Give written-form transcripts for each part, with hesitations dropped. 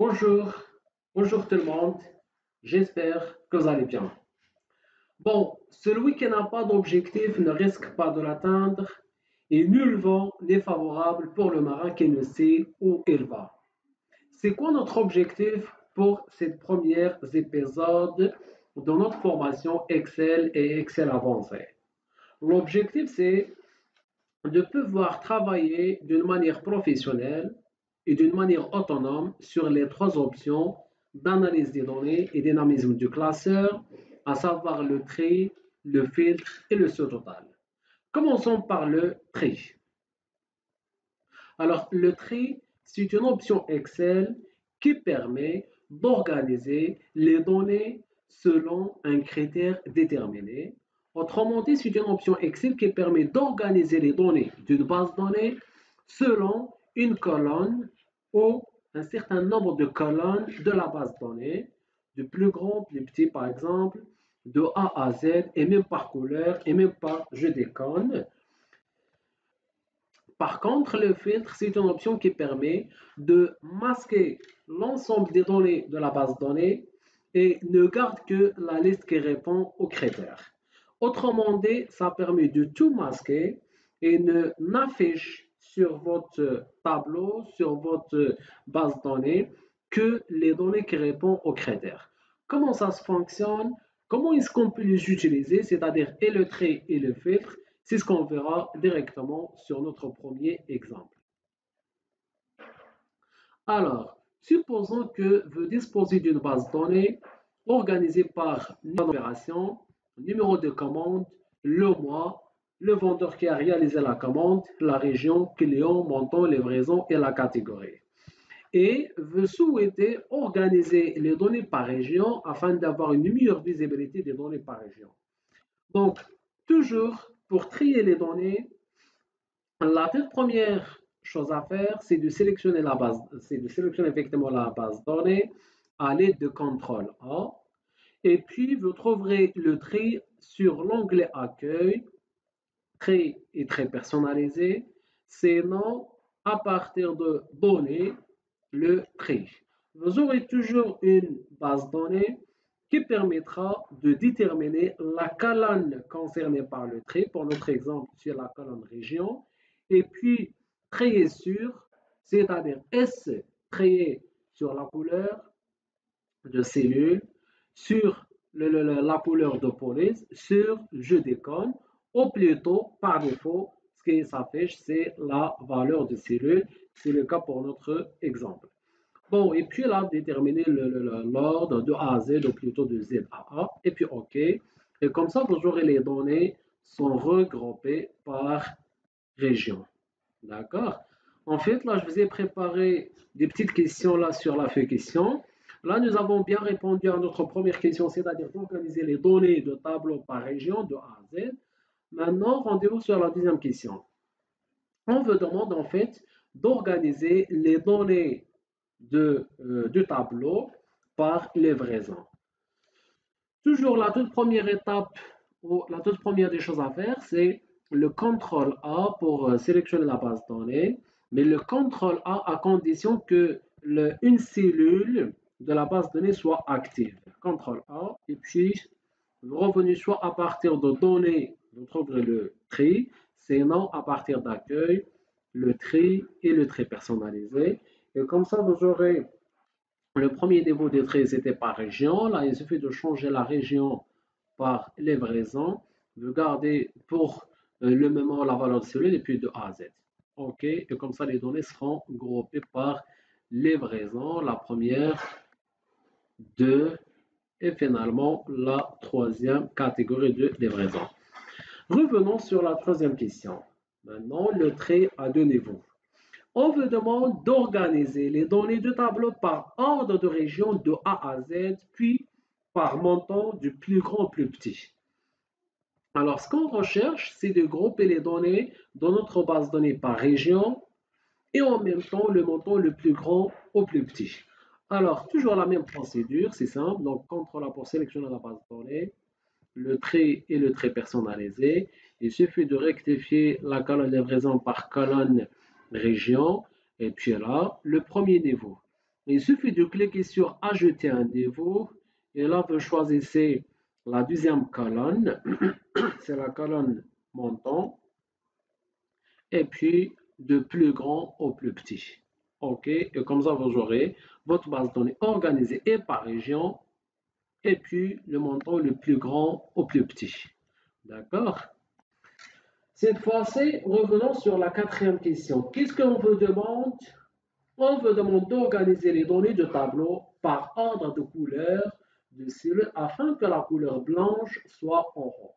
Bonjour, bonjour tout le monde, j'espère que vous allez bien. Bon, celui qui n'a pas d'objectif ne risque pas de l'atteindre et nul vent n'est favorable pour le marin qui ne sait où il va. C'est quoi notre objectif pour ces premiers épisodes de notre formation Excel et Excel avancé? L'objectif, c'est de pouvoir travailler d'une manière professionnelle et d'une manière autonome sur les trois options d'analyse des données et dynamisme du classeur, à savoir le tri, le filtre et le saut total. Commençons par le tri. Alors, le tri, c'est une option Excel qui permet d'organiser les données selon un critère déterminé. Autrement dit, c'est une option Excel qui permet d'organiser les données d'une base de données selon une colonne ou un certain nombre de colonnes de la base de données, du plus grand, plus petit par exemple, de A à Z, et même par couleur, et même par jeu d'icônes. Par contre, le filtre, c'est une option qui permet de masquer l'ensemble des données de la base de données et ne garde que la liste qui répond aux critères. Autrement dit, ça permet de tout masquer et ne n'affiche sur votre tableau, sur votre base de données, que les données qui répondent aux critères. Comment ça se fonctionne? Comment est-ce qu'on peut les utiliser? C'est-à-dire et le trait et le filtre. C'est ce qu'on verra directement sur notre premier exemple. Alors, supposons que vous disposez d'une base de données organisée par numération, numéro de commande, le mois, le vendeur qui a réalisé la commande, la région, client, montant, livraison et la catégorie. Et vous souhaitez organiser les données par région afin d'avoir une meilleure visibilité des données par région. Donc, toujours pour trier les données, la toute première chose à faire, c'est de sélectionner la base, c'est de sélectionner effectivement la base de données à l'aide de CTRL A. Et puis, vous trouverez le tri sur l'onglet Accueil, Tri et très personnalisé. Sinon, à partir de Données, le tri. Vous aurez toujours une base de données qui permettra de déterminer la colonne concernée par le tri. Pour notre exemple, c'est la colonne région. Et puis, trier sur, c'est-à-dire S, trier sur la couleur de cellule, sur la couleur de police, sur jeu d'icône, ou plutôt, par défaut, ce qui s'affiche, c'est la valeur de cellule. C'est le cas pour notre exemple. Bon, et puis là, déterminer l'ordre de A à Z, ou plutôt de Z à A, et puis OK. Et comme ça, vous aurez les données sont regroupées par région. D'accord? En fait, là, je vous ai préparé des petites questions là sur la feuille question. Là, nous avons bien répondu à notre première question, c'est-à-dire d'organiser les données de tableau par région de A à Z. Maintenant, rendez-vous sur la deuxième question. On vous demande en fait d'organiser les données du tableau par livraison. Toujours la toute première étape ou la toute première des choses à faire, c'est le CTRL A pour sélectionner la base de données, mais le CTRL A à condition que une cellule de la base de données soit active. CTRL A, et puis le revenu soit à partir de données, vous trouverez le tri, sinon à partir d'accueil, le tri et le tri personnalisé. Et comme ça, vous aurez le premier niveau de trait, c'était par région. Là, il suffit de changer la région par livraison, de garder pour le moment la valeur de cellule et puis de A à Z. OK, et comme ça, les données seront groupées par livraison, la première, deux, et finalement la troisième catégorie de livraison. Revenons sur la troisième question. Maintenant, le trait à deux niveaux. On vous demande d'organiser les données du tableau par ordre de région de A à Z, puis par montant du plus grand au plus petit. Alors, ce qu'on recherche, c'est de grouper les données dans notre base de données par région et en même temps le montant le plus grand au plus petit. Alors, toujours la même procédure, c'est simple. Donc, CTRL A pour sélectionner la base de données, le trait et le trait personnalisé. Il suffit de rectifier la colonne livraison par colonne région. Et puis là, le premier niveau. Il suffit de cliquer sur Ajouter un niveau. Et là, vous choisissez la deuxième colonne. C'est la colonne montant. Et puis, de plus grand au plus petit. OK. Et comme ça, vous aurez votre base de données organisée et par région. Et puis, le montant le plus grand au plus petit. D'accord? Cette fois-ci, revenons sur la quatrième question. Qu'est-ce qu'on vous demande? On vous demande d'organiser les données de tableau par ordre de couleur de cellules afin que la couleur blanche soit en haut.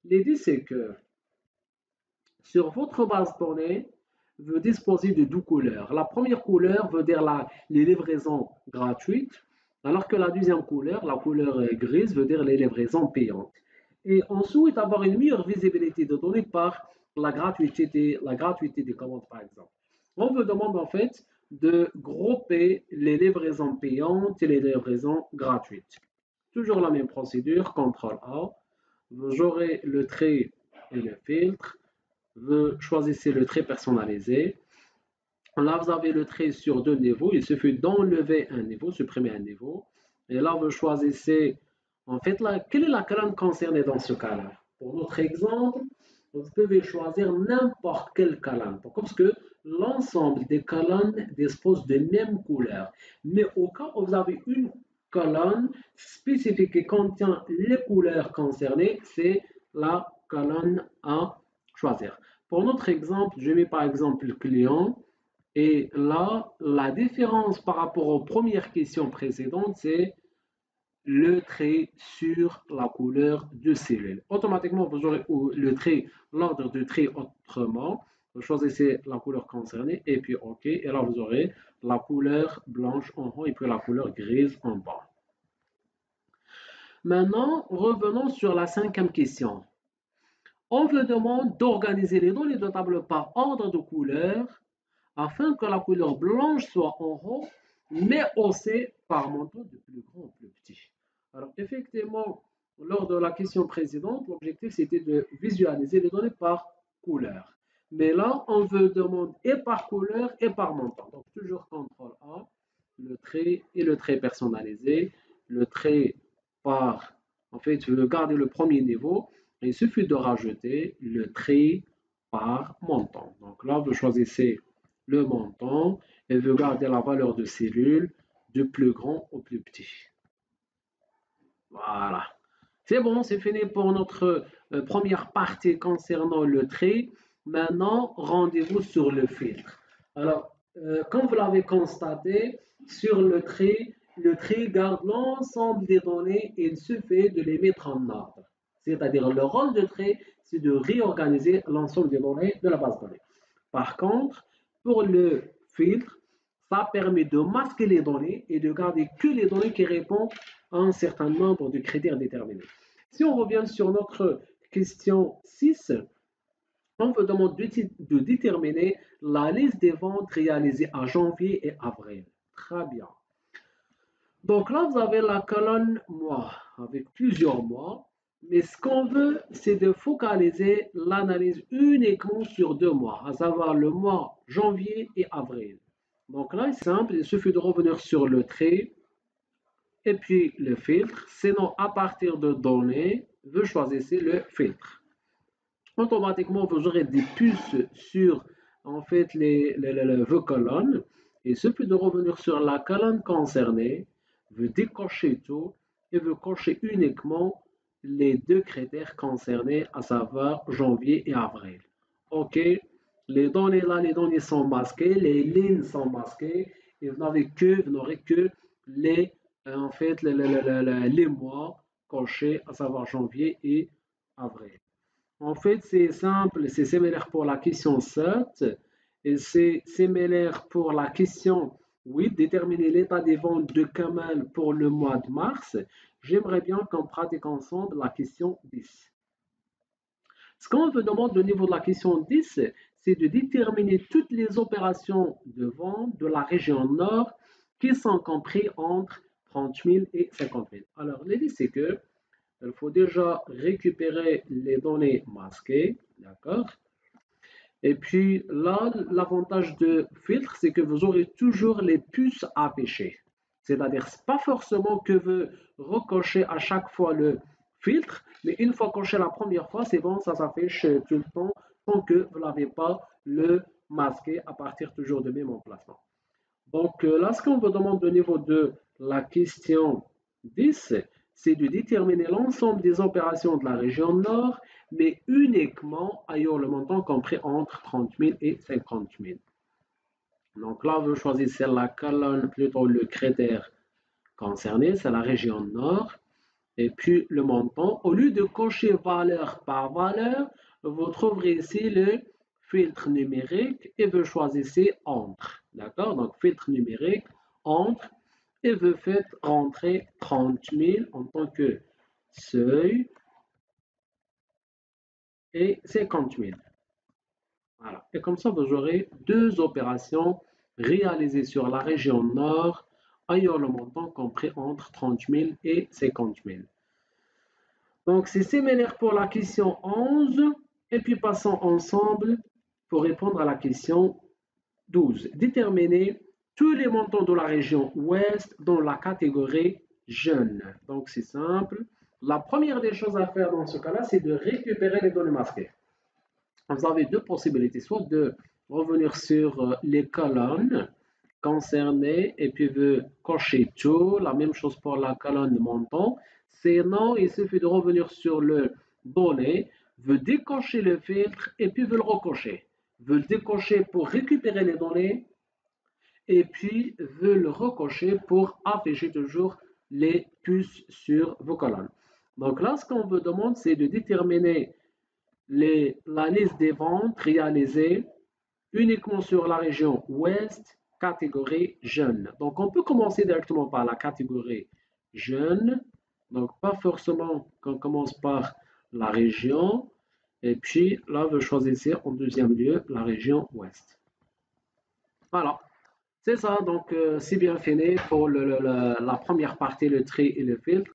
L'idée, c'est que sur votre base de données, vous disposez de deux couleurs. La première couleur veut dire les livraisons gratuites, alors que la deuxième couleur, la couleur grise, veut dire les livraisons payantes. Et on souhaite avoir une meilleure visibilité de données par la gratuité des commandes, par exemple. On vous demande en fait de grouper les livraisons payantes et les livraisons gratuites. Toujours la même procédure, CTRL A. Vous aurez le trait et le filtre. Vous choisissez le trait personnalisé. Là, vous avez le trait sur deux niveaux. Il suffit d'enlever un niveau, supprimer un niveau. Et là, vous choisissez, en fait, quelle est la colonne concernée dans ce cas-là. Pour notre exemple, vous pouvez choisir n'importe quelle colonne. Pourquoi? Parce que l'ensemble des colonnes dispose de même couleur. Mais au cas où vous avez une colonne spécifique qui contient les couleurs concernées, c'est la colonne à choisir. Pour notre exemple, je mets par exemple le client. Et là, la différence par rapport aux premières questions précédentes, c'est le trait sur la couleur de cellule. Automatiquement, vous aurez le trait, l'ordre de trait autrement. Vous choisissez la couleur concernée et puis OK. Et là, vous aurez la couleur blanche en haut et puis la couleur grise en bas. Maintenant, revenons sur la cinquième question. On vous demande d'organiser les données de tableau par ordre de couleur afin que la couleur blanche soit en haut, mais aussi par montant de plus grand au plus petit. Alors, effectivement, lors de la question précédente, l'objectif c'était de visualiser les données par couleur. Mais là, on veut demander et par couleur et par montant. Donc, toujours CTRL A, le trait et le trait personnalisé, le trait par, en fait, je veux garder le premier niveau. Il suffit de rajouter le trait par montant. Donc là, vous choisissez le montant et vous gardez la valeur de cellule du plus grand au plus petit. Voilà. C'est bon, c'est fini pour notre première partie concernant le trait. Maintenant, rendez-vous sur le filtre. Alors, comme vous l'avez constaté, sur le trait garde l'ensemble des données et il suffit de les mettre en ordre. C'est-à-dire, le rôle de trait, c'est de réorganiser l'ensemble des données de la base de données. Par contre, pour le filtre, ça permet de masquer les données et de garder que les données qui répondent à un certain nombre de critères déterminés. Si on revient sur notre question 6, on vous demande de déterminer la liste des ventes réalisées en janvier et avril. Très bien. Donc là, vous avez la colonne mois avec plusieurs mois. Mais ce qu'on veut, c'est de focaliser l'analyse uniquement sur 2 mois, à savoir le mois janvier et avril. Donc là, c'est simple, il suffit de revenir sur le trait et puis le filtre. Sinon, à partir de données, vous choisissez le filtre. Automatiquement, vous aurez des puces sur en fait vos colonnes. Il suffit de revenir sur la colonne concernée, vous décochez tout et vous cochez uniquement les deux critères concernés, à savoir janvier et avril. OK, les données là, les données sont masquées, les lignes sont masquées et vous n'aurez que les, en fait, les mois cochés, à savoir janvier et avril. En fait, c'est simple, c'est similaire pour la question 7 et c'est similaire pour la question 8, déterminer l'état des ventes de Kamal pour le mois de mars. J'aimerais bien qu'on pratique ensemble la question 10. Ce qu'on vous demande au niveau de la question 10, c'est de déterminer toutes les opérations de vente de la région nord qui sont comprises entre 30 000 et 50 000. Alors, l'idée, c'est que il faut déjà récupérer les données masquées, d'accord? Et puis là, l'avantage de filtre, c'est que vous aurez toujours les puces affichées. C'est-à-dire, ce n'est pas forcément que vous recochez à chaque fois le filtre, mais une fois coché la première fois, c'est bon, ça s'affiche tout le temps, tant que vous n'avez pas le masqué à partir toujours du même emplacement. Donc là, ce qu'on vous demande au niveau de la question 10, c'est de déterminer l'ensemble des opérations de la région nord, mais uniquement ayant le montant compris entre 30 000 et 50 000. Donc là, vous choisissez la colonne, plutôt le critère concerné, c'est la région nord. Et puis le montant, au lieu de cocher valeur par valeur, vous trouverez ici le filtre numérique et vous choisissez entre. D'accord? Donc filtre numérique, entre, et vous faites rentrer 30 000 en tant que seuil et 50 000. Voilà. Et comme ça, vous aurez deux opérations réalisées sur la région nord ayant le montant compris entre 30 000 et 50 000. Donc, c'est similaire pour la question 11. Et puis, passons ensemble pour répondre à la question 12. Déterminer tous les montants de la région ouest dans la catégorie jeunes. Donc, c'est simple. La première des choses à faire dans ce cas-là, c'est de récupérer les données masquées. Vous avez deux possibilités, soit de revenir sur les colonnes concernées et puis vous cochez tout, la même chose pour la colonne montant. Sinon, il suffit de revenir sur le données, vous décochez le filtre et puis vous le recochez. Vous le décochez pour récupérer les données et puis vous le recochez pour afficher toujours les puces sur vos colonnes. Donc là, ce qu'on vous demande, c'est de déterminer la liste des ventes réalisées uniquement sur la région ouest, catégorie jeunes. Donc, on peut commencer directement par la catégorie jeunes. Donc, pas forcément qu'on commence par la région. Et puis, là, vous choisissez en deuxième lieu la région ouest. Voilà. C'est ça. Donc, c'est bien fini pour la première partie, le tri et le filtre.